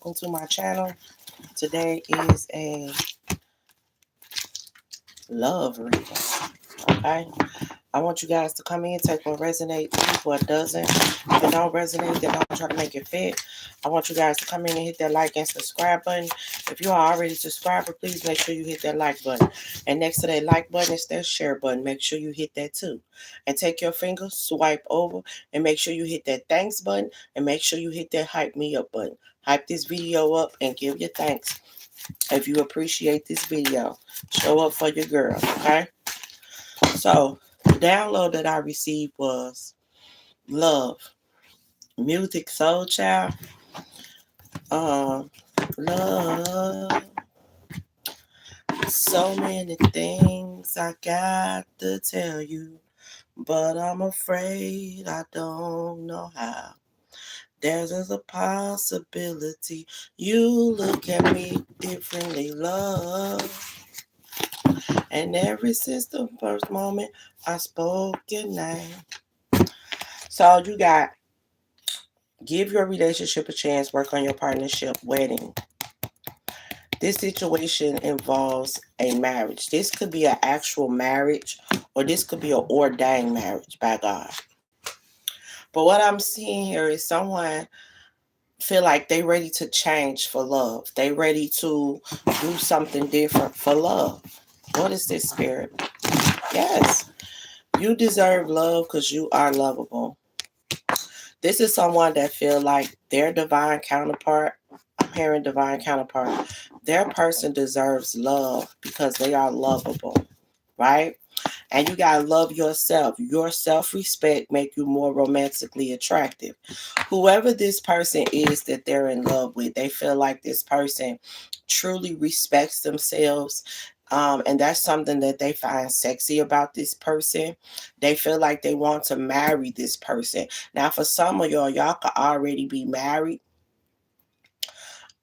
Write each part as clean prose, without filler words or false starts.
welcome to my channel. Today is a love reading. Okay, I want you guys to come in, take what resonates, leave what doesn't. If it don't resonate, then don't try to make it fit. I want you guys to come in and hit that like and subscribe button. If you are already subscribed, please make sure you hit that like button. And next to that like button is that share button. Make sure you hit that too. And take your finger, swipe over, and make sure you hit that thanks button. And make sure you hit that hype me up button. Hype this video up and give your thanks if you appreciate this video. Show up for your girl, okay? So, the download that I received was Love, Music Soul Child. Um, Love, so many things I got to tell you, but I'm afraid I don't know how. There's a possibility you look at me differently, love. And ever since the first moment I spoke your name. So you got give your relationship a chance, work on your partnership, wedding. This situation involves a marriage. This could be an actual marriage or this could be an ordained marriage by God. But what I'm seeing here is someone feel like they ready to change for love. They ready to do something different for love. What is this, spirit? Yes. You deserve love because you are lovable. This is someone that feel like their divine counterpart, I'm hearing divine counterpart, their person deserves love because they are lovable, right? And you gotta love yourself. Your self-respect make you more romantically attractive. Whoever this person is that they're in love with, they feel like this person truly respects themselves. And that's something that they find sexy about this person. They feel like they want to marry this person. Now, for some of y'all could already be married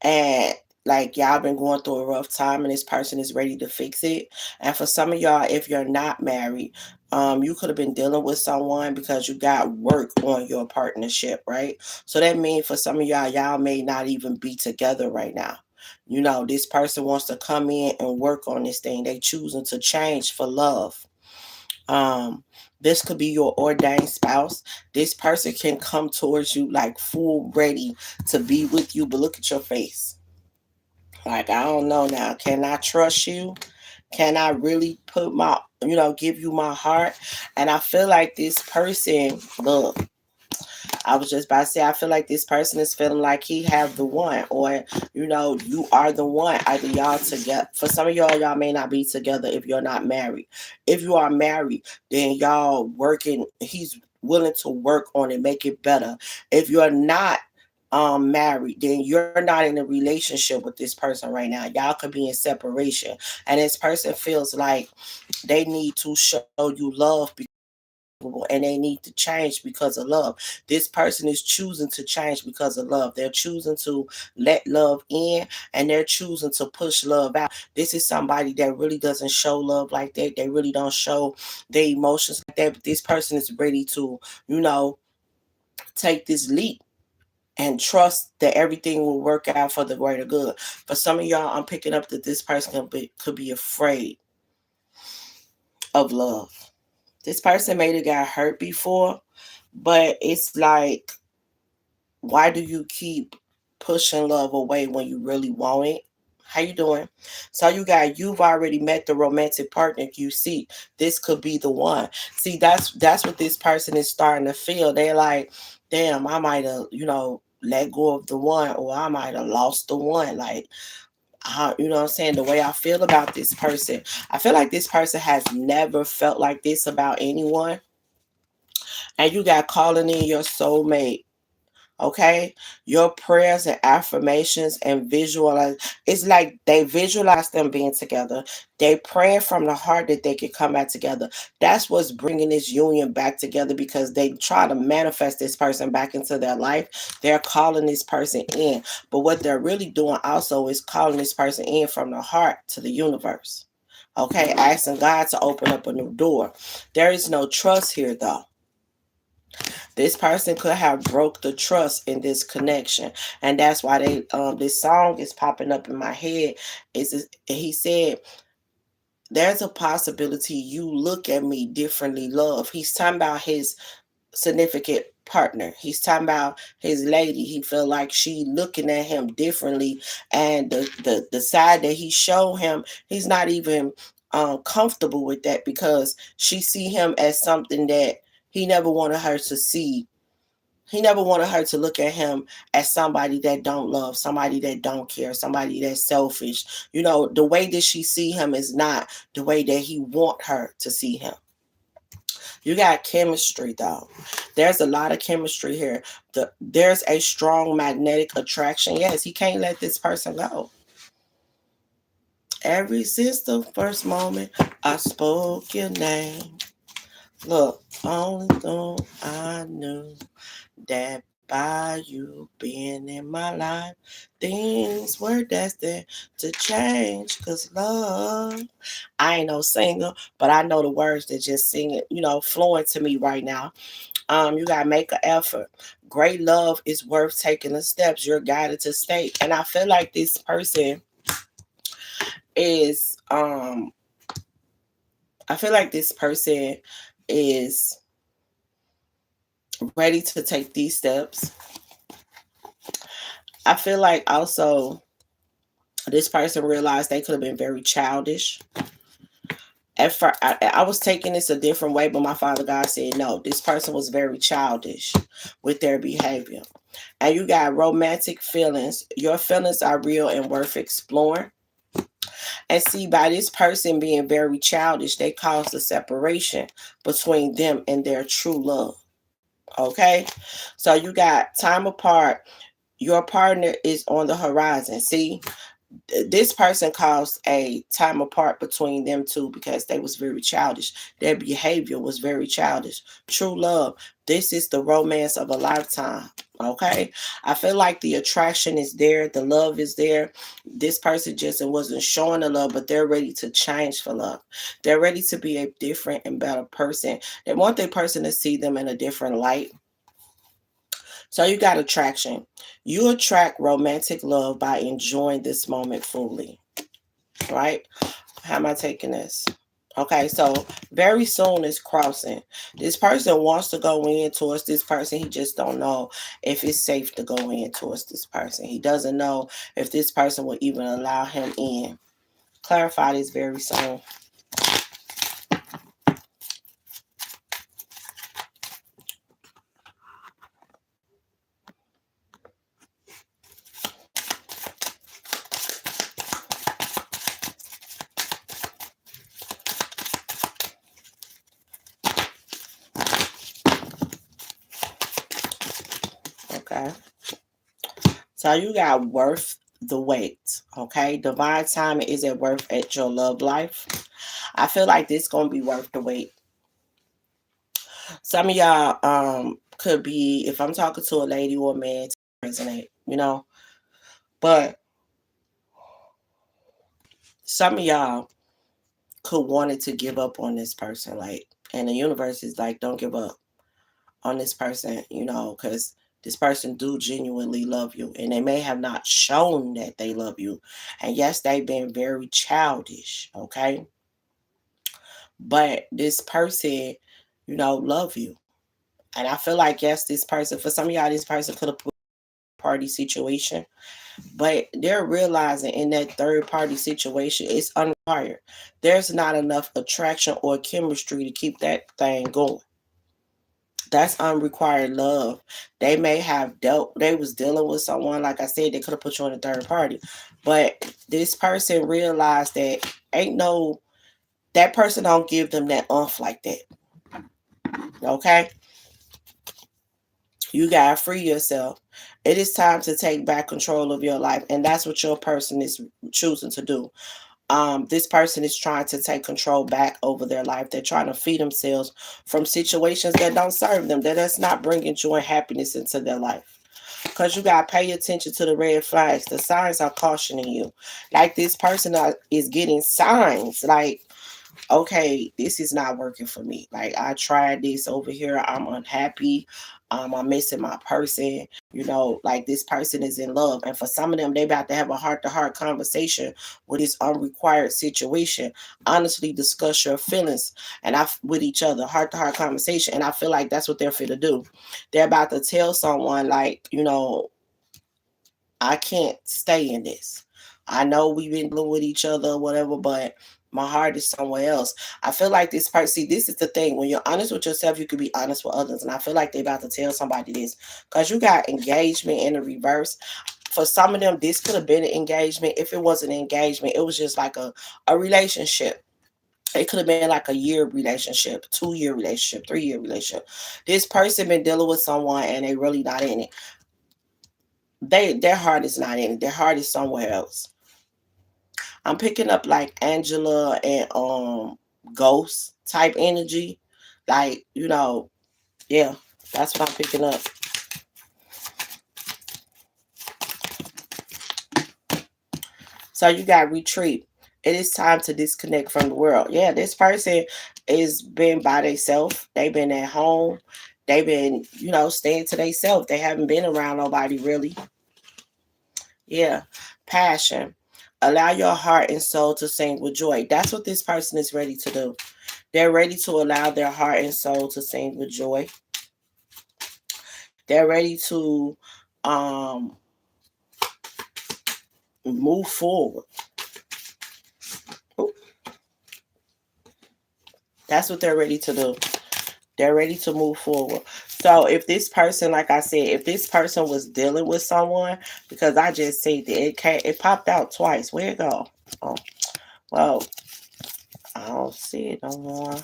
and like y'all been going through a rough time and this person is ready to fix it. And for some of y'all, if you're not married, you could have been dealing with someone because you got work on your partnership, right? So that means for some of y'all may not even be together right now. You know, this person wants to come in and work on this thing. They choosing to change for love. This could be your ordained spouse. This person can come towards you like full ready to be with you, but look at your face. Like, I don't know now. Can I trust you? Can I really put my, give you my heart? And I feel like this person, look, I was just about to say, I feel like this person is feeling like he have the one, or, you are the one. Either y'all together. For some of y'all may not be together if you're not married. If you are married, then y'all working, he's willing to work on it, make it better. If you're not married, then you're not in a relationship with this person right now. Y'all could be in separation. And this person feels like they need to show you love and they need to change because of love. This person is choosing to change because of love. They're choosing to let love in and they're choosing to push love out. This is somebody that really doesn't show love like that. They really don't show their emotions like that. But this person is ready to, take this leap and trust that everything will work out for the greater good. For some of y'all, I'm picking up that this person could be afraid of love. This person may have got hurt before, but it's like, why do you keep pushing love away when you really want it? How you doing? So you've already met the romantic partner you see. This could be the one. See, that's what this person is starting to feel. They're like, damn, I might have, let go of the one, or I might have lost the one. Like, you know what I'm saying? The way I feel about this person, I feel like this person has never felt like this about anyone. And you got calling in your soulmate. Okay, your prayers and affirmations and visualize, it's like they visualize them being together. They praying from the heart that they can come back together. That's what's bringing this union back together, because they try to manifest this person back into their life. They're calling this person in, but what they're really doing also is calling this person in from the heart to the universe. Okay, asking God to open up a new door. There is no trust here though. This person could have broke the trust in this connection, and that's why they this song is popping up in my head. He said, "There's a possibility you look at me differently, love." He's talking about his significant partner. He's talking about his lady. He felt like she looking at him differently, and the side that he showed him, he's not even comfortable with that because she see him as something that he never wanted her to see. He never wanted her to look at him as somebody that don't love, somebody that don't care, somebody that's selfish. You know, the way that she see him is not the way that he want her to see him. You got chemistry though. There's a lot of chemistry here. There's a strong magnetic attraction. Yes, he can't let this person go. Ever since the first moment I spoke your name, look, only though I knew that by you being in my life, things were destined to change. Cause love, I ain't no singer, but I know the words that just sing it, flowing to me right now. You gotta make an effort. Great love is worth taking the steps you're guided to state. And I feel like this person is I feel like this person is ready to take these steps. I feel like also this person realized they could have been very childish. At first, I was taking this a different way, but my father God said no. This person was very childish with their behavior. And you got romantic feelings. Your feelings are real and worth exploring. And see, by this person being very childish, they caused a separation between them and their true love. Okay, so you got time apart. Your partner is on the horizon. See, this person caused a time apart between them two because they was very childish. Their behavior was very childish. True love, this is the romance of a lifetime. Okay, I feel like the attraction is there, the love is there. This person just wasn't showing the love, but they're ready to change for love. They're ready to be a different and better person. They want their person to see them in a different light. So you got attraction. You attract romantic love by enjoying this moment fully, right? How am I taking this? Okay, so very soon is crossing. This person wants to go in towards this person. He just don't know if it's safe to go in towards this person. He doesn't know if this person will even allow him in. Clarify this very soon. Okay. So you got worth the wait. Okay. Divine timing is it worth at your love life. I feel like this gonna be worth the wait. Some of y'all could be, if I'm talking to a lady or a man, to resonate. But some of y'all could wanted to give up on this person, like, and the universe is like, don't give up on this person, because this person do genuinely love you, and they may have not shown that they love you, and yes, they've been very childish, okay, but this person, love you, and I feel like yes, this person, for some of y'all, this person could have put party situation, but they're realizing in that third party situation it's unrequired. There's not enough attraction or chemistry to keep that thing going. That's unrequired love. They was dealing with someone, like I said, they could have put you on a third party, but this person realized that that person don't give them that umph like that. Okay, you gotta free yourself. It is time to take back control of your life, and that's what your person is choosing to do. This person is trying to take control back over their life. They're trying to free themselves from situations that don't serve them, that's not bringing joy and happiness into their life. Because you got to pay attention to the red flags. The signs are cautioning you. Like this person is getting signs. Like okay, this is not working for me. Like I tried this over here, I'm unhappy. I'm missing my person. Like this person is in love, and for some of them, they about to have a heart-to-heart conversation with this unrequired situation. Honestly, discuss your feelings with each other, heart-to-heart conversation, and I feel like that's what they're fit to do. They're about to tell someone like, I can't stay in this. I know we've been dealing with each other or whatever, but my heart is somewhere else. I feel like this person, see, this is the thing. When you're honest with yourself, you can be honest with others. And I feel like they're about to tell somebody this. Because you got engagement in the reverse. For some of them, this could have been an engagement. If it wasn't an engagement, it was just like a relationship. It could have been like a year relationship, 2 year relationship, 3 year relationship. This person been dealing with someone and they really not in it. Their heart is not in it. Their heart is somewhere else. I'm picking up like Angela and Ghost type energy. Like, yeah, that's what I'm picking up. So you got retreat. It is time to disconnect from the world. Yeah, this person is been by themselves. They've been at home. They've been, staying to themselves. They haven't been around nobody really. Yeah. Passion. Allow your heart and soul to sing with joy. That's what this person is ready to do. They're ready to allow their heart and soul to sing with joy. They're ready to um, move forward. Ooh. That's what they're ready to do. They're ready to move forward. So if this person, like I said, if this person was dealing with someone, because I just said that it popped out twice. Where it go? Oh, well, I don't see it no more.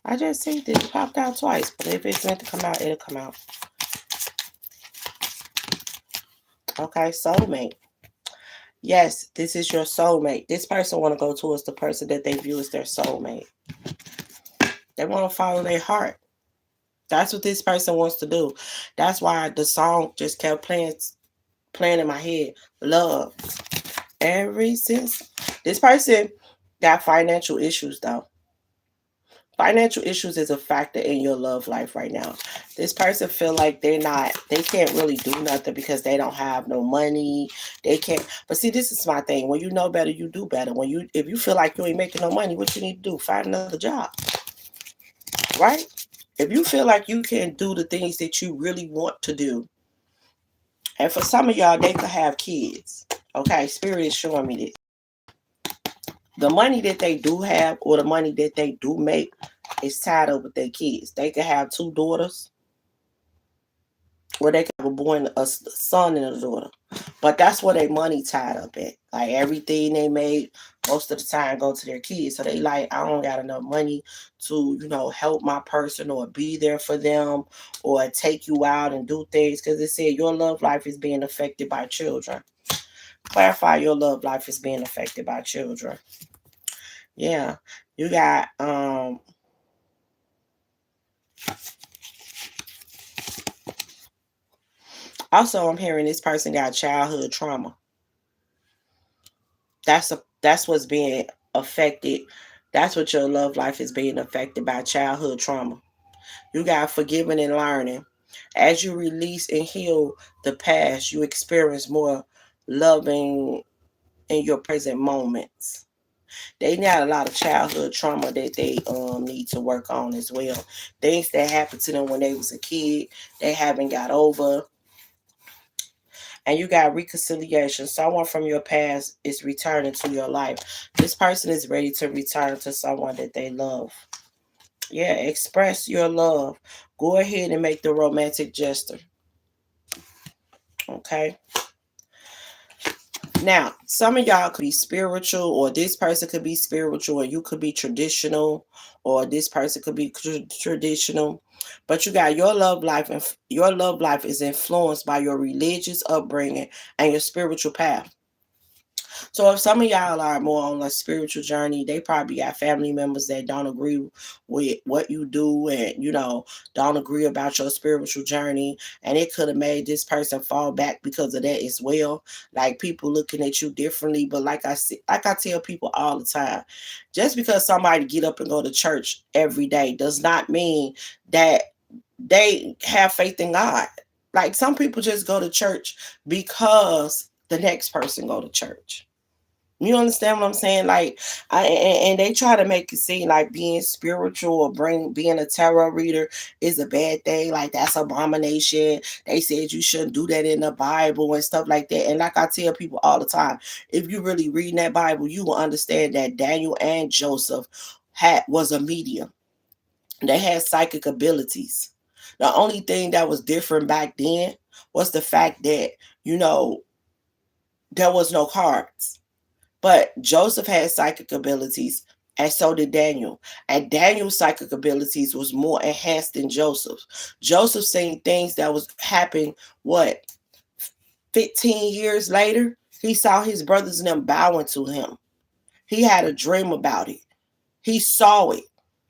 I just see that it popped out twice. But if it's meant to come out, it'll come out. Okay, soulmate. Yes, this is your soulmate. This person want to go towards the person that they view as their soulmate. They want to follow their heart. That's what this person wants to do. That's why the song just kept playing in my head. Love. Ever since this person got financial issues though. Financial issues is a factor in your love life right now. This person feel like they can't really do nothing because they don't have no money. They can't. But see, this is my thing. When you know better, you do better. If you feel like you ain't making no money, what you need to do? Find another job, right? If you feel like you can do the things that you really want to do, and for some of y'all, they could have kids. Okay, Spirit is showing me this. The money that they do have or the money that they do make is tied up with their kids. They could have 2 daughters, or they could have a son and a daughter. But that's where their money tied up at. Like everything they made, most of the time go to their kids. So they like, I don't got enough money to, help my person or be there for them or take you out and do things. Because it said your love life is being affected by children. Clarify your love life is being affected by children. Yeah. You got also I'm hearing this person got childhood trauma. That's what's being affected. That's what your love life is being affected by, childhood trauma. You got forgiving and learning. As you release and heal the past, you experience more loving in your present moments. They got a lot of childhood trauma that they need to work on as well. Things that happened to them when they was a kid, they haven't got over. And you got reconciliation. Someone from your past is returning to your life. This person is ready to return to someone that they love. Yeah, express your love. Go ahead and make the romantic gesture. Okay. Now, some of y'all could be spiritual, or this person could be spiritual, or you could be traditional, or this person could be traditional. But you got your love life, and your love life is influenced by your religious upbringing and your spiritual path. So if some of y'all are more on a spiritual journey, they probably got family members that don't agree with what you do, and don't agree about your spiritual journey, and it could have made this person fall back because of that as well. Like people looking at you differently. But like I tell people all the time, just because somebody get up and go to church every day does not mean that they have faith in God. Like some people just go to church because the next person go to church. You understand what I'm saying? Like, and they try to make it seem like being spiritual or being a tarot reader is a bad thing. Like that's abomination. They said you shouldn't do that in the Bible and stuff like that. And like I tell people all the time, if you really read that Bible, you will understand that Daniel and Joseph was a medium. They had psychic abilities. The only thing that was different back then was the fact that there was no cards. But Joseph had psychic abilities, and so did Daniel. And Daniel's psychic abilities was more enhanced than Joseph's. Joseph seen things that was happening, 15 years later? He saw his brothers and them bowing to him. He had a dream about it. He saw it,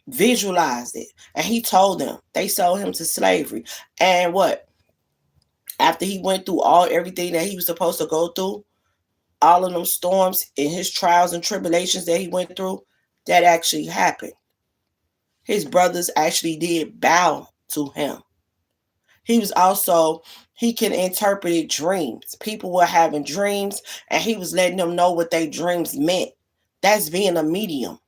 visualized it, and he told them. They sold him to slavery. And after he went through everything that he was supposed to go through, all of them storms and his trials and tribulations that he went through, that actually happened. His brothers actually did bow to him. He can interpret dreams. People were having dreams and he was letting them know what their dreams meant. That's being a medium.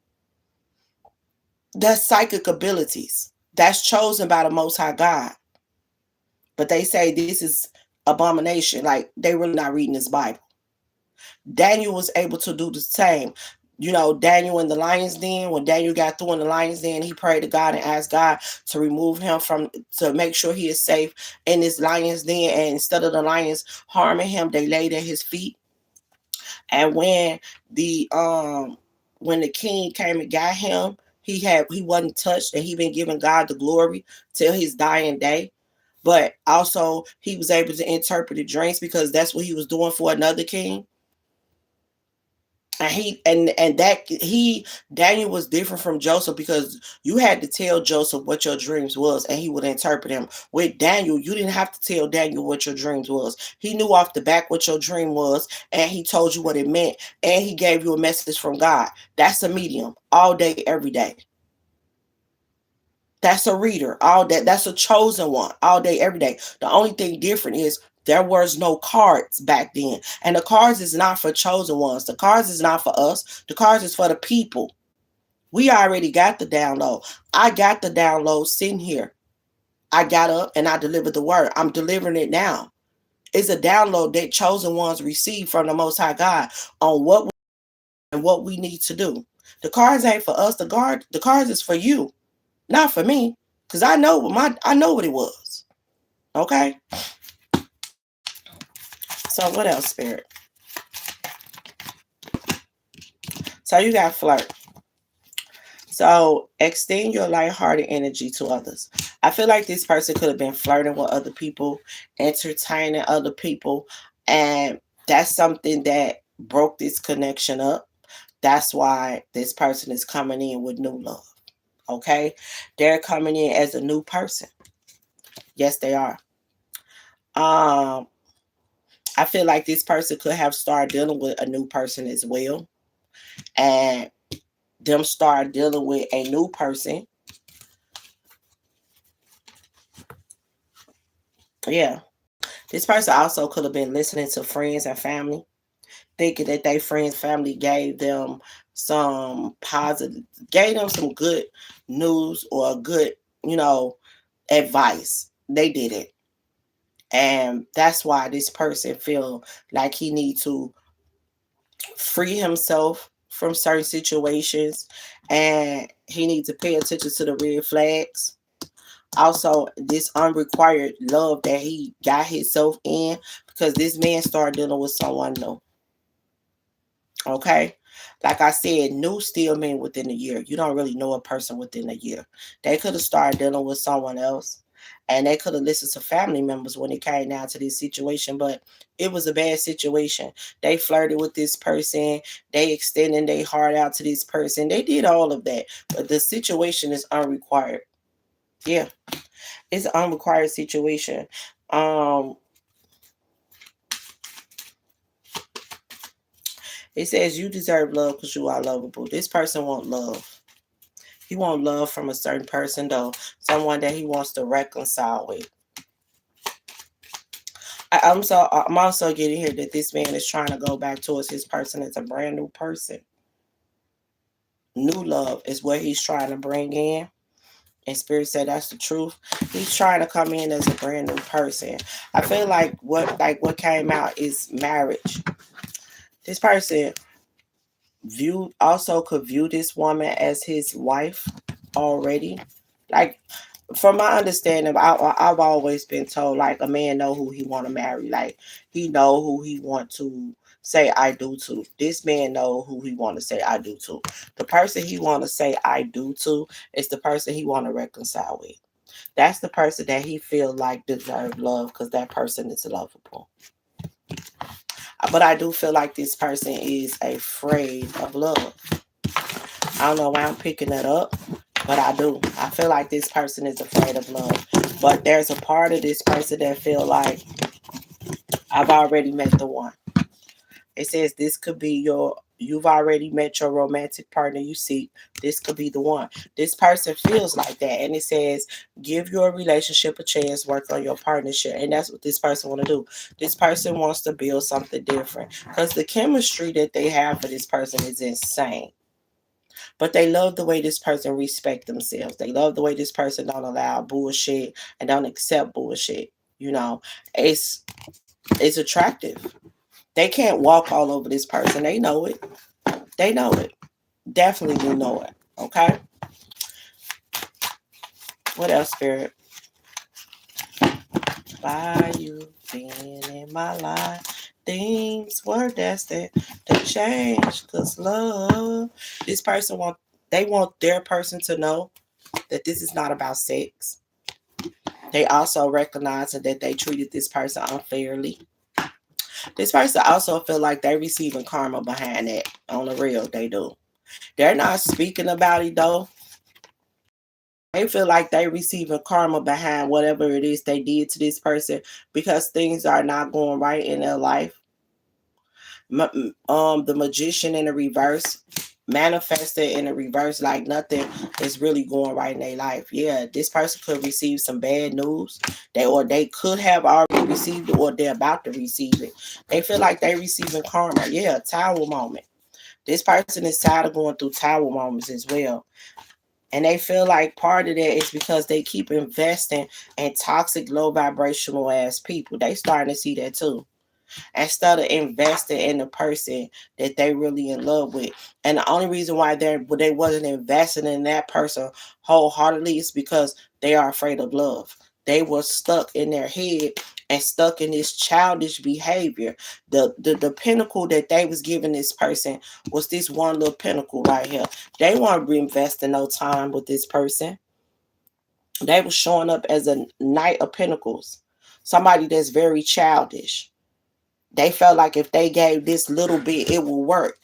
That's psychic abilities. That's chosen by the Most High God. But they say this is abomination. Like they really not reading this Bible. Daniel was able to do the same. Daniel in the lion's den, when Daniel got through in the lion's den, he prayed to God and asked God to remove him to make sure he is safe in this lion's den. And instead of the lions harming him, they laid at his feet. And when the king came and got him, he wasn't touched, and he been giving God the glory till his dying day. But also he was able to interpret the dreams because that's what he was doing for another king. And Daniel was different from Joseph because you had to tell Joseph what your dreams was and he would interpret them. With Daniel, you didn't have to tell Daniel what your dreams was. He knew off the back what your dream was, and he told you what it meant, and he gave you a message from God. That's a medium all day, every day. That's a reader all day. That's a chosen one all day, every day. The only thing different is there was no cards back then. And the cards is not for chosen ones. The cards is not for us. The cards is for the people. We already got the download. I got the download sitting here. I got up and I delivered the word. I'm delivering it now. It's a download that chosen ones receive from the Most High God on what we need to do. The cards ain't for us. The cards is for you, not for me. Because I know what it was. Okay? So what else, Spirit? So you got flirt. So extend your lighthearted energy to others. I feel like this person could have been flirting with other people, entertaining other people, and that's something that broke this connection up. That's why this person is coming in with new love. Okay? They're coming in as a new person. Yes, they are. I feel like this person could have started dealing with a new person as well. And them start dealing with a new person. Yeah. This person also could have been listening to friends and family, thinking that their friends, family gave them some good news or good, advice. They did it. And that's why this person feel like he need to free himself from certain situations, and he needs to pay attention to the red flags. Also, this unrequired love that he got himself in, because this man started dealing with someone new. Okay? Like I said, new still mean within a year. You don't really know a person within a year. They could have started dealing with someone else, And they could have listened to family members when it came down to this situation, but it was a bad situation. They flirted with this person, they extended their heart out to this person, they did all of that, but the situation is unrequired. Yeah, it's an unrequired situation. Um, it says you deserve love because you are lovable. This person wants love. He wants love from a certain person though, someone that he wants to reconcile with. I'm also getting here that this man is trying to go back towards his person as a brand new person. New love is what he's trying to bring in. And Spirit said that's the truth. He's trying to come in as a brand new person. I feel like what came out is marriage. This person could view this woman as his wife already. Like from my understanding, I've always been told like a man know who he want to marry. Like he know who he want to say I do to. This man know who he want to say I do to. The person he want to say I do to is the person he want to reconcile with. That's the person that he feel like deserve love because that person is lovable. But I do feel like this person is afraid of love. I don't know why I'm picking that up, but I do. I feel like this person is afraid of love. But there's a part of this person that feel like I've already met the one. It says this could be you've already met your romantic partner you seek. This could be the one. This person feels like that. And it says give your relationship a chance, work on your partnership. And that's what this person want to do. This person wants to build something different. Because the chemistry that they have for this person is insane. But they love the way this person respect themselves. They love the way this person don't allow bullshit and don't accept bullshit. You know, it's it's attractive. They can't walk all over this person. They know it. They know it. Definitely do know it. Okay. What else, Spirit? Why you been in my life? Things were destined to change. Cause love. This person they want their person to know that this is not about sex. They also recognize that they treated this person unfairly. This person also feel like they receiving karma behind it. On the real, they do. They're not speaking about it though. They feel like they receiving karma behind whatever it is they did to this person because things are not going right in their life. The magician in the reverse manifested in the reverse like nothing is really going right in their life. Yeah, this person could receive some bad news. They could have already received it or they're about to receive it. They feel like they receiving karma. Yeah, tower moment. This person is tired of going through tower moments as well. And they feel like part of that is because they keep investing in toxic, low vibrational ass people. They starting to see that too. Instead of investing in the person that they really in love with. And the only reason why they wasn't investing in that person wholeheartedly is because they are afraid of love. They were stuck in their head and stuck in this childish behavior. The pinnacle that they was giving this person was this one little pinnacle right here. They weren't reinvesting no time with this person. They were showing up as a knight of pentacles. Somebody that's very childish. They felt like if they gave this little bit, it would work.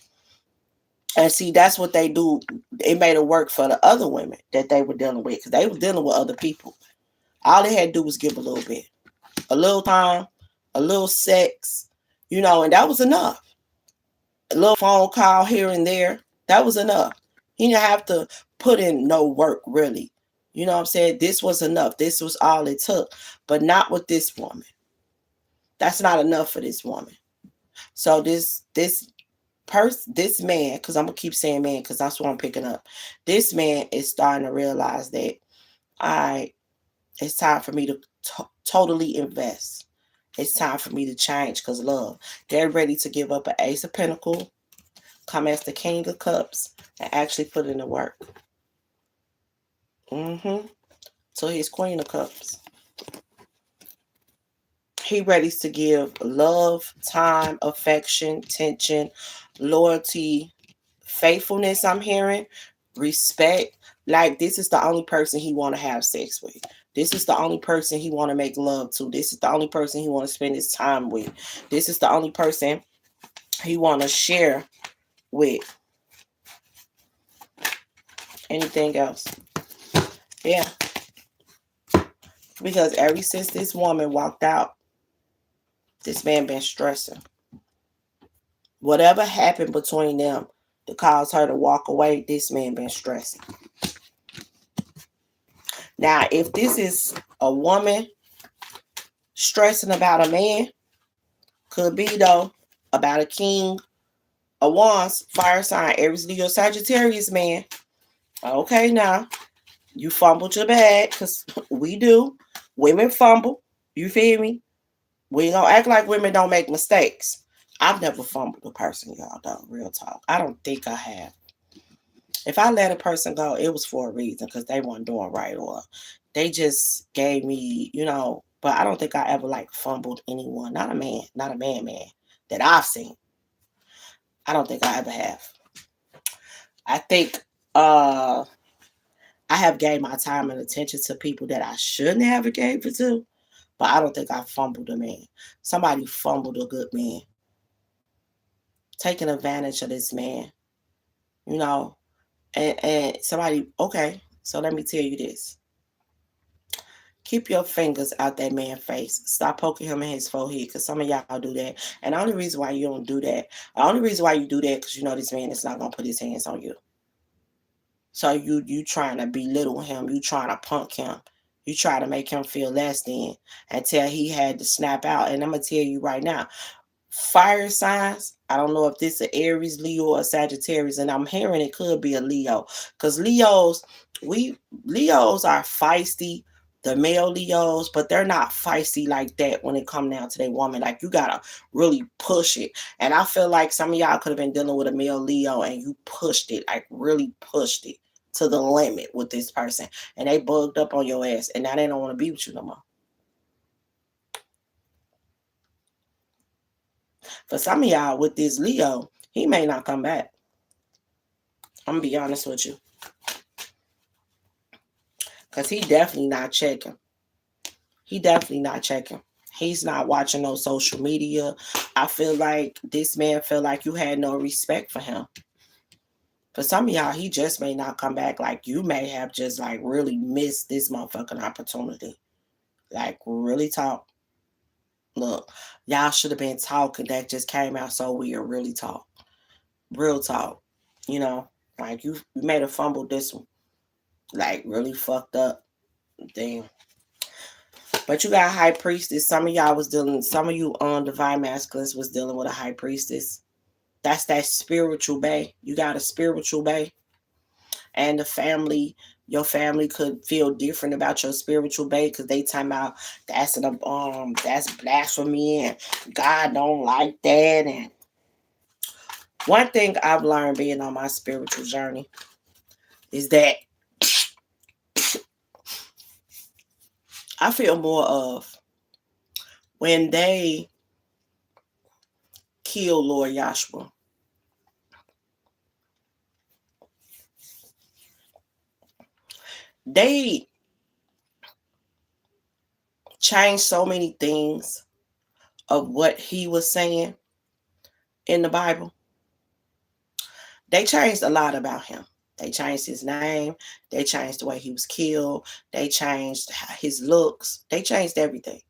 And see, that's what they do. It made it work for the other women that they were dealing with because they were dealing with other people. All they had to do was give a little bit, a little time, a little sex, and that was enough. A little phone call here and there, that was enough. He didn't have to put in no work, really. You know what I'm saying? This was enough. This was all it took, but not with this woman. That's not enough for this woman. So this man, because I'm gonna keep saying man because that's what I'm picking up. This man is starting to realize that it's time for me to totally invest. It's time for me to change because love. They're ready to give up an ace of pentacle, come as the king of cups, and actually put in the work. So he's queen of cups. He ready to give love, time, affection, attention, loyalty, faithfulness. I'm hearing respect. Like this is the only person he want to have sex with. This is the only person he want to make love to. This is the only person he want to spend his time with. This is the only person he want to share with. Anything else? Yeah. Because ever since this woman walked out, this man been stressing. Whatever happened between them to cause her to walk away, this man been stressing. Now, if this is a woman stressing about a man, could be though about a king, a wands, fire sign, Aries, Leo, Sagittarius man. Okay, now you fumbled your bag because we do. Women fumble. You feel me? We don't act like women don't make mistakes. I've never fumbled a person, y'all, though. Real talk. I don't think I have. If I let a person go, it was for a reason because they weren't doing right or they just gave me, but I don't think I ever like fumbled anyone. Not a man that I've seen. I don't think I ever have. I think I have gave my time and attention to people that I shouldn't have gave it to, but I don't think I fumbled a man. Somebody fumbled a good man. Taking advantage of this man, and somebody, okay, so let me tell you this. Keep your fingers out that man's face. Stop poking him in his forehead because some of y'all do that. And the only reason why you don't do that, the only reason why you do that because you know this man is not going to put his hands on you. So you trying to belittle him. You trying to punk him. You try to make him feel less than until he had to snap out. And I'm going to tell you right now, fire signs, I don't know if this is Aries, Leo, or Sagittarius, and I'm hearing it could be a Leo. Because Leos are feisty, the male Leos, but they're not feisty like that when it come down to their woman. Like, you gotta really push it. And I feel like some of y'all could have been dealing with a male Leo and you pushed it, like really pushed it to the limit with this person. And they bugged up on your ass, and now they don't want to be with you no more. For some of y'all with this Leo, he may not come back. I'm going to be honest with you. Because he definitely not checking. He's not watching no social media. I feel like this man feel like you had no respect for him. For some of y'all, he just may not come back. Like, you may have just, like, really missed this motherfucking opportunity. Like, really talk. Look, y'all should have been talking. That just came out so weird. Really talk. Real talk. Like, you made a fumble this one. Like, really fucked up. Damn. But you got a high priestess. Some of you on divine masculines was dealing with a high priestess. That's that spiritual bae. You got a spiritual bae. And your family could feel different about your spiritual bae because they talking about that's blasphemy and God don't like that. And one thing I've learned being on my spiritual journey is that I feel more of when they kill Lord Yahshua. They changed so many things of what he was saying in the Bible. They changed a lot about him. They changed his name. They changed the way he was killed. They changed his looks. They changed everything.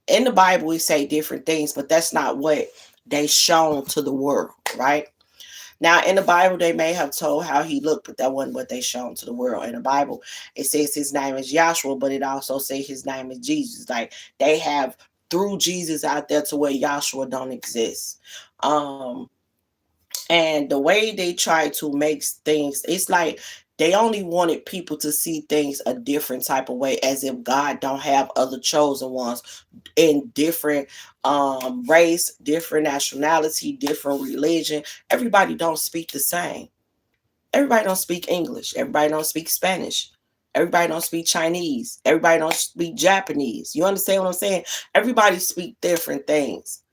In the Bible, we say different things, but that's not what they shown to the world, right? Now, in the Bible, they may have told how he looked, but that wasn't what they shown to the world. In the Bible, it says his name is Yahshua, but it also says his name is Jesus. Like, they have threw Jesus out there to where Yahshua don't exist. And the way they try to make things, it's like they only wanted people to see things a different type of way, as if God don't have other chosen ones in different race, different nationality, different religion. Everybody don't speak the same. Everybody don't speak English. Everybody don't speak Spanish. Everybody don't speak Chinese. Everybody don't speak Japanese. You understand what I'm saying? Everybody speak different things.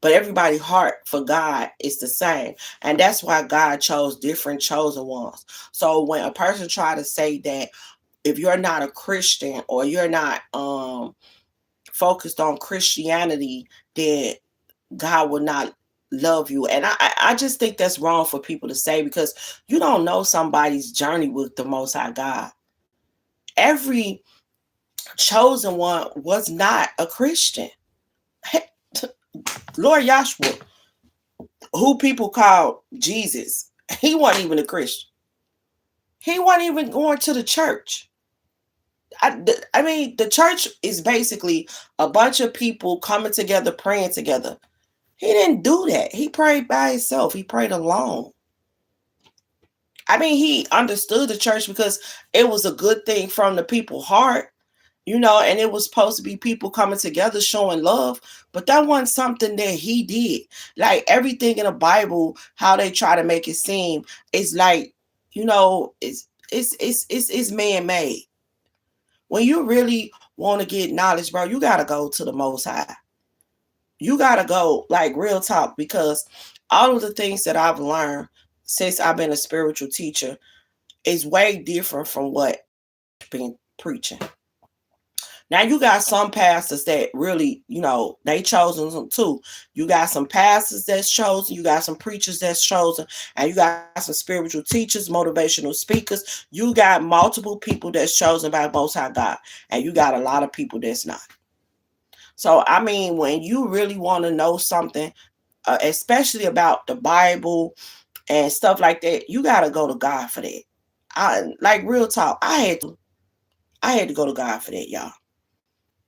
But everybody's heart for God is the same. And that's why God chose different chosen ones. So when a person try to say that if you're not a Christian or you're not focused on Christianity, then God will not love you. And I just think that's wrong for people to say, because you don't know somebody's journey with the Most High God. Every chosen one was not a Christian. Lord Yahshua, who people call Jesus, he wasn't even a Christian. He wasn't even going to the church. I mean, the church is basically a bunch of people coming together, praying together. He didn't do that. He prayed by himself. He prayed alone. I mean, he understood the church because it was a good thing from the people's heart, and it was supposed to be people coming together showing love, but that wasn't something that he did. Like everything in the Bible, how they try to make it seem, is like, it's man-made. When you really want to get knowledge, bro, you gotta go to the Most High. You gotta go, like, real talk, because all of the things that I've learned since I've been a spiritual teacher is way different from what I've been preaching. Now you got some pastors that really, they chosen them too. You got some pastors that's chosen, you got some preachers that's chosen, and you got some spiritual teachers, motivational speakers. You got multiple people that's chosen by Most High God, and you got a lot of people that's not. So, I mean, when you really want to know something, especially about the Bible and stuff like that, you got to go to God for that. Like, real talk, I had to go to God for that, y'all.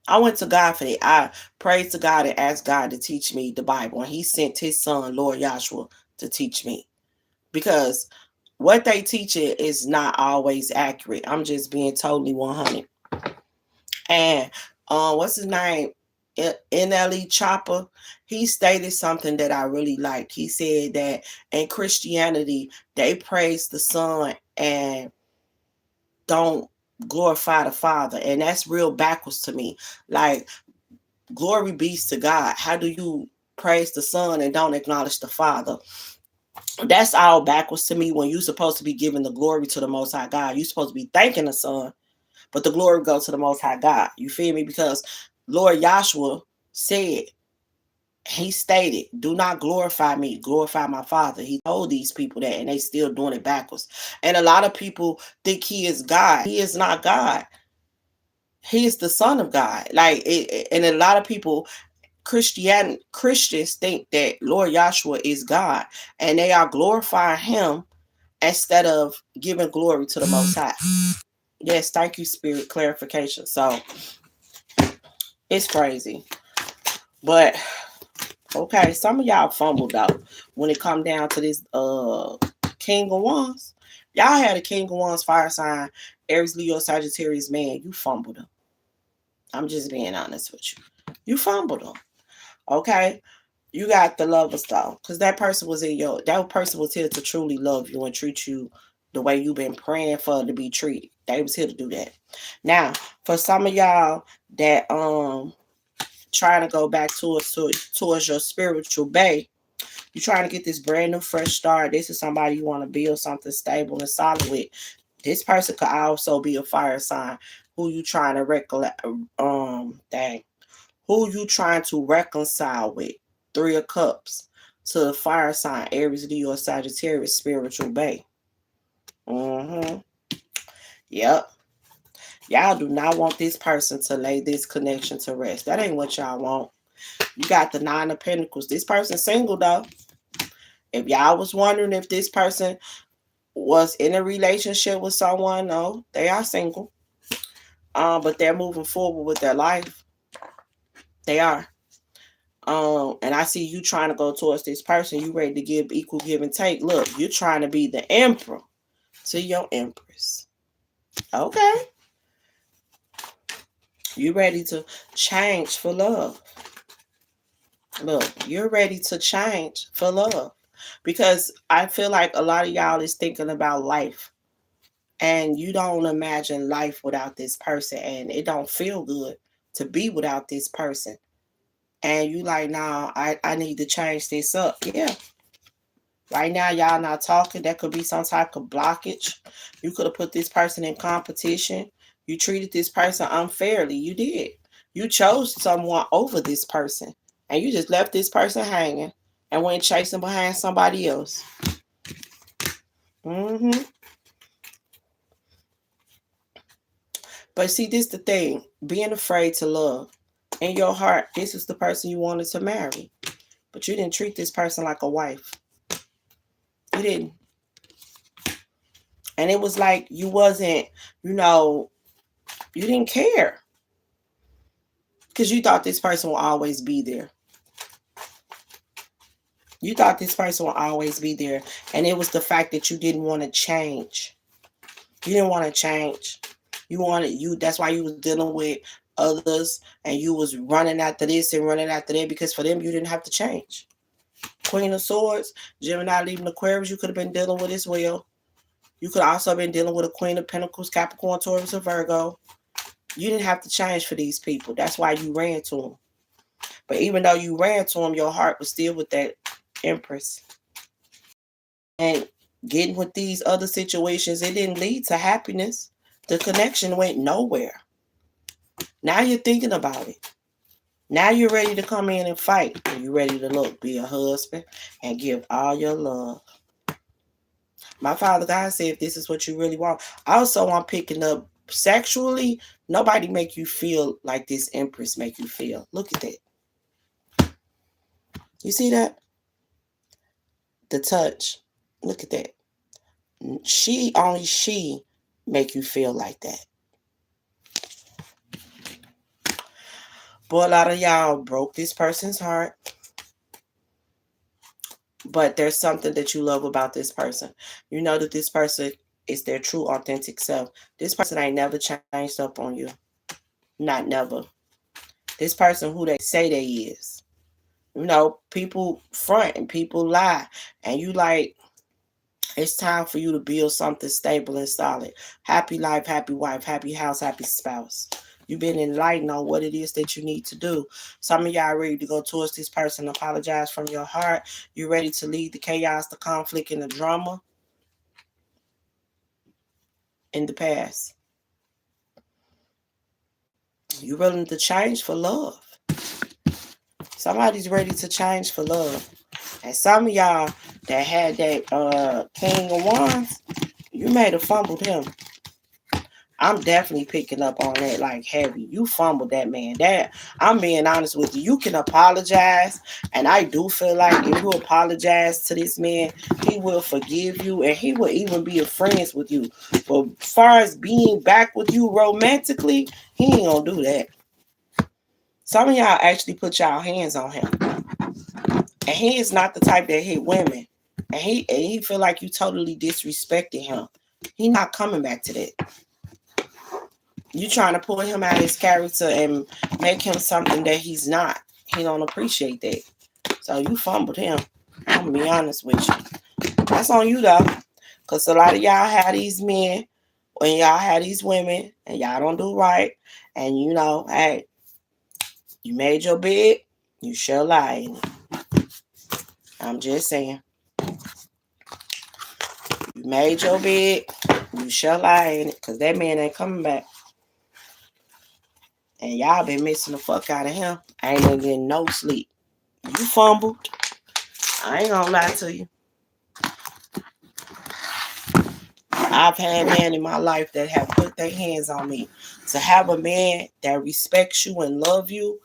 I went to God for that. I prayed to God and asked God to teach me the Bible. And he sent his son, Lord Yahshua, to teach me. Because what they teach it is not always accurate. I'm just being totally 100. And what's his name? NLE Chopper. He stated something that I really liked. He said that in Christianity, they praise the Son and don't glorify the Father. And that's real backwards to me. Like, glory be to God. How do you praise the Son and don't acknowledge the Father? That's all backwards to me. When you're supposed to be giving the glory to the Most High God, you're supposed to be thanking the Son, but the glory goes to the Most High God. You feel me? Because Lord Yahshua said, he stated, do not glorify me, glorify my Father. He told these people that, and they still doing it backwards. And a lot of people think he is God. He is not God. He is the Son of God. And a lot of people, Christians think that Lord Yahshua is God, and they are glorifying him instead of giving glory to the Most High. Yes, thank you, Spirit, clarification. So it's crazy. But okay, some of y'all fumbled out when it come down to this King of Wands. Y'all had a King of Wands fire sign, Aries, Leo, Sagittarius, man. You fumbled them. I'm just being honest with you. You fumbled them. Okay? You got the Lovers though, because that person was here to truly love you and treat you the way you've been praying for to be treated. They was here to do that. Now, for some of y'all that trying to go back towards your spiritual bay, you're trying to get this brand new fresh start. This is somebody you want to build something stable and solid with. This person could also be a fire sign. Who you trying to who you trying to reconcile with? 3 of Cups to the fire sign, Aries, Leo, Sagittarius, spiritual bay. Yep. Y'all do not want this person to lay this connection to rest. That ain't what y'all want. You got the 9 of Pentacles. This person's single though. If y'all was wondering if this person was in a relationship with someone, no, they are single. But they're moving forward with their life. They are. And I see you trying to go towards this person. You ready to give equal give and take. Look, you're trying to be the emperor to your empress. Okay. You ready to change for love. Look, you're ready to change for love. Because I feel like a lot of y'all is thinking about life. And you don't imagine life without this person. And it don't feel good to be without this person. And you like, nah, I need to change this up. Yeah. Right now, y'all not talking. That could be some type of blockage. You could have put this person in competition. You treated this person unfairly. You did. You chose someone over this person. And you just left this person hanging and went chasing behind somebody else. hmm But see, this the thing. Being afraid to love. In your heart, this is the person you wanted to marry. But you didn't treat this person like a wife. You didn't. And it was like you wasn't, you didn't care. Because you thought this person will always be there. You thought this person will always be there. And it was the fact that you didn't want to change. You didn't want to change. That's why you was dealing with others and you was running after this and running after that, because for them you didn't have to change. Queen of Swords, Gemini leaving Aquarius, you could have been dealing with as well. You could also have been dealing with a Queen of Pentacles, Capricorn, Taurus, or Virgo. You didn't have to change for these people. That's why you ran to them. But even though you ran to them, your heart was still with that Empress. And getting with these other situations, it didn't lead to happiness. The connection went nowhere. Now you're thinking about it. Now you're ready to come in and fight. And you're ready to be a husband and give all your love. My Father God said, if this is what you really want. Also, I'm picking up sexually. Nobody make you feel like this Empress make you feel. Look at that. You see that? The touch. Look at that. Only she make you feel like that. Boy, a lot of y'all broke this person's heart. But there's something that you love about this person. You know that this person is their true, authentic self. This person ain't never changed up on you. Not never. This person who they say they is. People front and people lie. And you like, it's time for you to build something stable and solid. Happy life, happy wife, happy house, happy spouse. You've been enlightened on what it is that you need to do. Some of y'all ready to go towards this person, apologize from your heart. You're ready to leave the chaos, the conflict, and the drama in the past. You're willing to change for love. Somebody's ready to change for love. And some of y'all that had that King of Wands, you may have fumbled him. I'm definitely picking up on that like heavy. You fumbled that man. I'm being honest with you. You can apologize. And I do feel like if you apologize to this man, he will forgive you and he will even be friends with you. But as far as being back with you romantically, he ain't gonna do that. Some of y'all actually put y'all hands on him. And he is not the type that hit women. And he feel like you totally disrespected him. He not coming back to that. You trying to pull him out of his character and make him something that he's not. He don't appreciate that. So you fumbled him. I'm gonna be honest with you. That's on you though. Because a lot of y'all have these men and y'all have these women and y'all don't do right. And hey, you made your bed, you shall lie in it. I'm just saying. You made your bed, you shall lie in it. Because that man ain't coming back. And y'all been missing the fuck out of him. I ain't been getting no sleep. You fumbled. I ain't gonna lie to you. I've had men in my life that have put their hands on me. To have a man that respects you and love you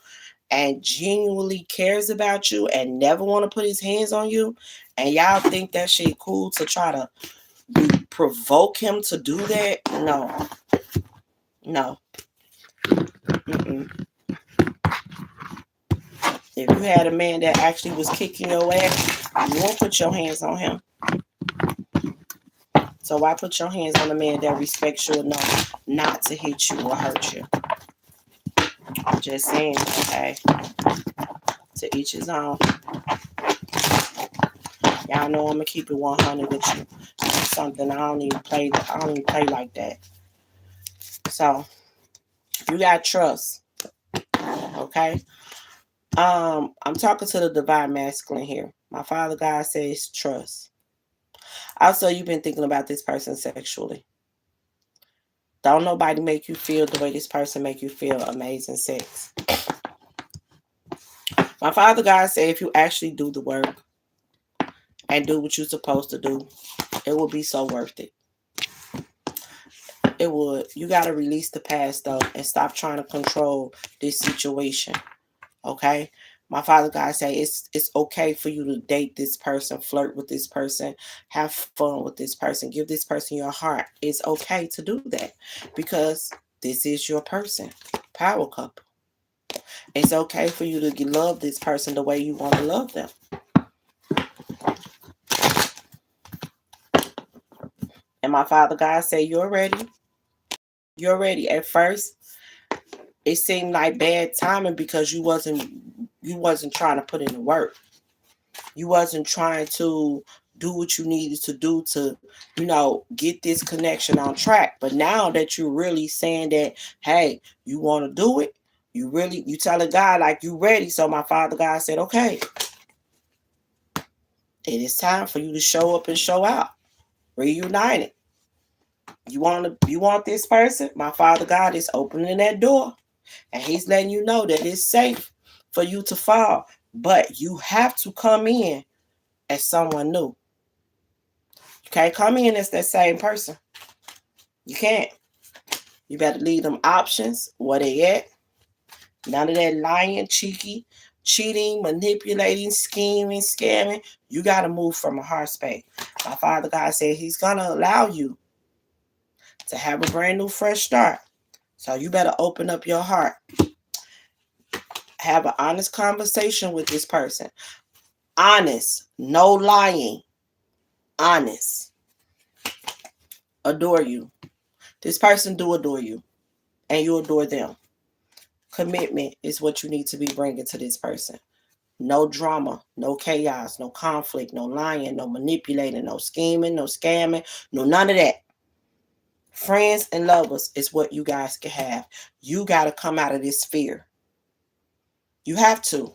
and genuinely cares about you and never want to put his hands on you, and y'all think that shit cool to try to provoke him to do that? No. Mm-mm. If you had a man that actually was kicking your ass, you won't put your hands on him. So why put your hands on a man that respects you enough not to hit you or hurt you? I'm just saying, okay? To each his own. Y'all know I'm gonna keep it 100 with you. Something I don't even play like that. So you got trust. Okay? I'm talking to the divine masculine here. My Father God says trust. Also, you've been thinking about this person sexually. Don't nobody make you feel the way this person make you feel. Amazing sex. My Father God said if you actually do the work and do what you're supposed to do, it will be so worth it. It would. You got to release the past though and stop trying to control this situation. Okay? My Father God say it's okay for you to date this person, flirt with this person, have fun with this person, give this person your heart. It's okay to do that because this is your person. Power couple. It's okay for you to love this person the way you want to love them. And my Father God say, you're ready. You're ready. At first, it seemed like bad timing because you wasn't trying to put in the work. You wasn't trying to do what you needed to do to, get this connection on track. But now that you're really saying that, hey, you want to do it, you tell a God like you ready. So my Father God said, okay, it is time for you to show up and show out. Reunited. You want this person? My Father God is opening that door. And he's letting you know that it's safe for you to fall. But you have to come in as someone new. You can't come in as that same person. You can't. You better leave them options where they at. None of that lying, cheating, manipulating, scheming, scamming. You got to move from a heart space. My Father God said he's going to allow you to have a brand new, fresh start. So you better open up your heart. Have an honest conversation with this person. Honest. No lying. Honest. Adore you. This person do adore you. And you adore them. Commitment is what you need to be bringing to this person. No drama, no chaos, no conflict, no lying, no manipulating, no scheming, no scamming, no none of that. Friends and lovers is what you guys can have. You got to come out of this fear. You have to.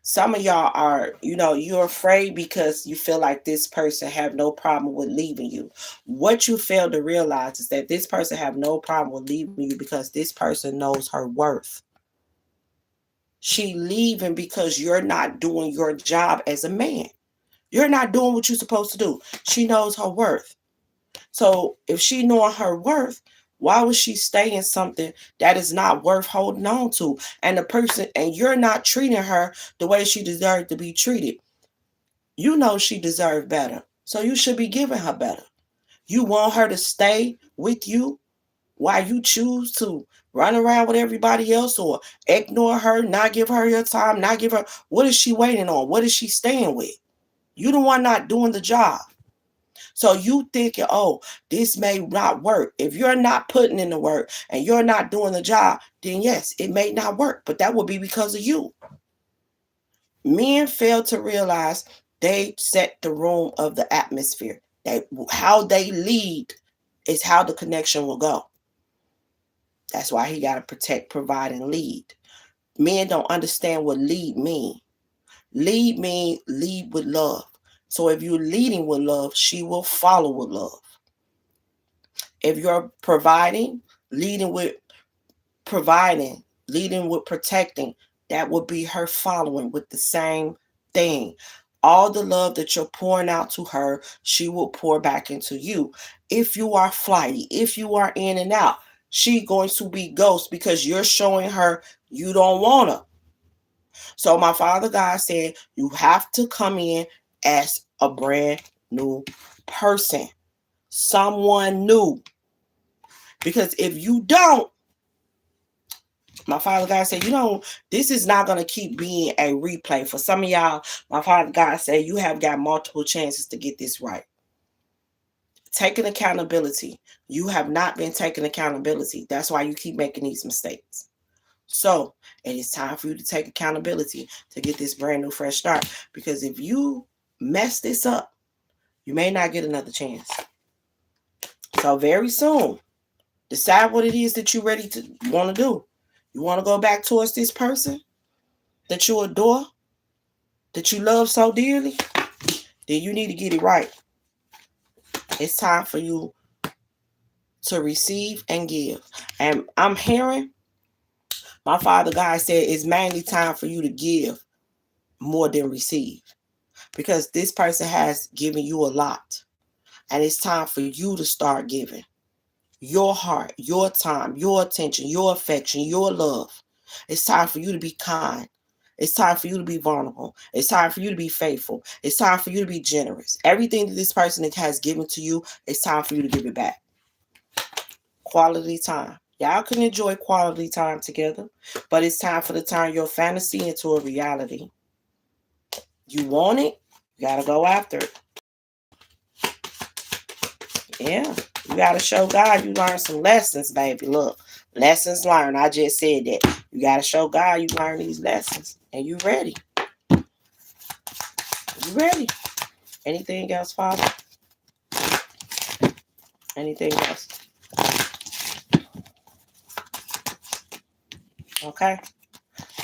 Some of y'all are, you're afraid because you feel like this person have no problem with leaving you. What you fail to realize is that this person have no problem with leaving you because this person knows her worth. She leaving because you're not doing your job as a man. You're not doing what you're supposed to do. She knows her worth. So if she knowing her worth, why would she stay in something that is not worth holding on to? And you're not treating her the way she deserved to be treated. You know she deserved better. So you should be giving her better. You want her to stay with you while you choose to run around with everybody else or ignore her, not give her your time, not give her. What is she waiting on? What is she staying with? You the one not doing the job. So you thinking, oh, this may not work. If you're not putting in the work and you're not doing the job, then yes, it may not work. But that will be because of you. Men fail to realize they set the room of the atmosphere. How they lead is how the connection will go. That's why he got to protect, provide, and lead. Men don't understand what lead mean. Lead means lead with love. So if you're leading with love, she will follow with love. If you're leading with protecting, that will be her following with the same thing. All the love that you're pouring out to her, she will pour back into you. If you are flighty, if you are in and out, she's going to be ghost because you're showing her you don't want her. So my Father God said, you have to come in as a brand new person. Someone new. Because if you don't, my Father God said, this is not going to keep being a replay. For some of y'all, my Father God said, you have got multiple chances to get this right. Taking accountability. You have not been taking accountability. That's why you keep making these mistakes. So it is time for you to take accountability to get this brand new fresh start. Because if you mess this up, you may not get another chance. So very soon, decide what it is that you're ready to want to do. You want to go back towards this person that you adore, that you love so dearly, then you need to get it right. It's time for you to receive and give. And I'm hearing my Father God said it's mainly time for you to give more than receive, because this person has given you a lot, and it's time for you to start giving your heart, your time, your attention, your affection, your love. It's time for you to be kind. It's time for you to be vulnerable. It's time for you to be faithful. It's time for you to be generous. Everything that this person has given to you, it's time for you to give it back. Quality time. Y'all can enjoy quality time together, but it's time for to turn your fantasy into a reality. You want it, you gotta go after it. Yeah, you gotta show God you learned some lessons, baby. Look, lessons learned. I just said that. You gotta show God you learned these lessons, and you ready. You ready. Anything else, Father? Anything else? Okay.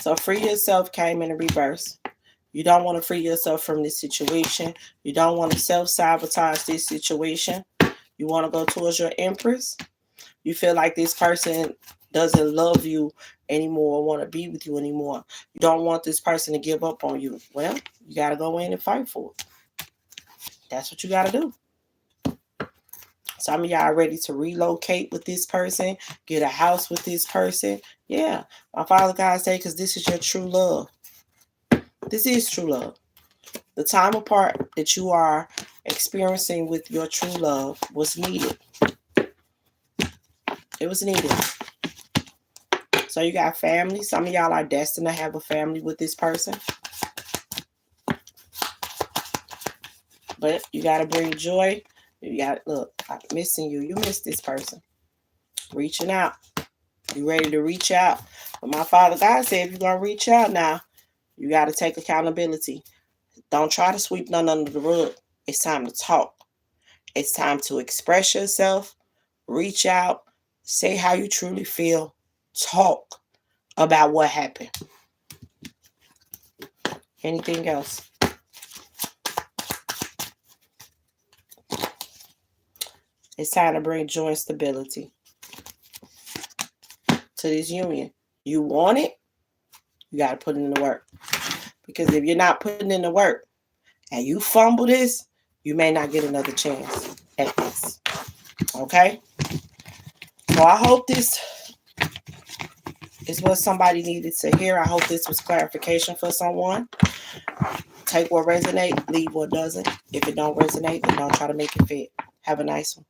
So free yourself came in a reverse. You don't want to free yourself from this situation. You don't want to self-sabotage this situation. You want to go towards your Empress. You feel like this person doesn't love you anymore or want to be with you anymore. You don't want this person to give up on you. Well, you got to go in and fight for it. That's what you got to do. Some of y'all are ready to relocate with this person, get a house with this person. Yeah, my Father God say, because this is your true love. This is true love. The time apart that you are experiencing with your true love was needed. It was needed. So you got family. Some of y'all are destined to have a family with this person. But you got to bring joy. You got, look, I'm missing you. You miss this person. Reaching out. You ready to reach out. But my Father God said, if you're going to reach out now, you got to take accountability. Don't try to sweep none under the rug. It's time to talk. It's time to express yourself. Reach out. Say how you truly feel. Talk about what happened. Anything else? It's time to bring joy and stability to this union. You want it, you got to put in the work. Because if you're not putting in the work and you fumble this, you may not get another chance at this. Okay? So I hope this is what somebody needed to hear. I hope this was clarification for someone. Take what resonates, leave what doesn't. If it don't resonate, then don't try to make it fit. Have a nice one.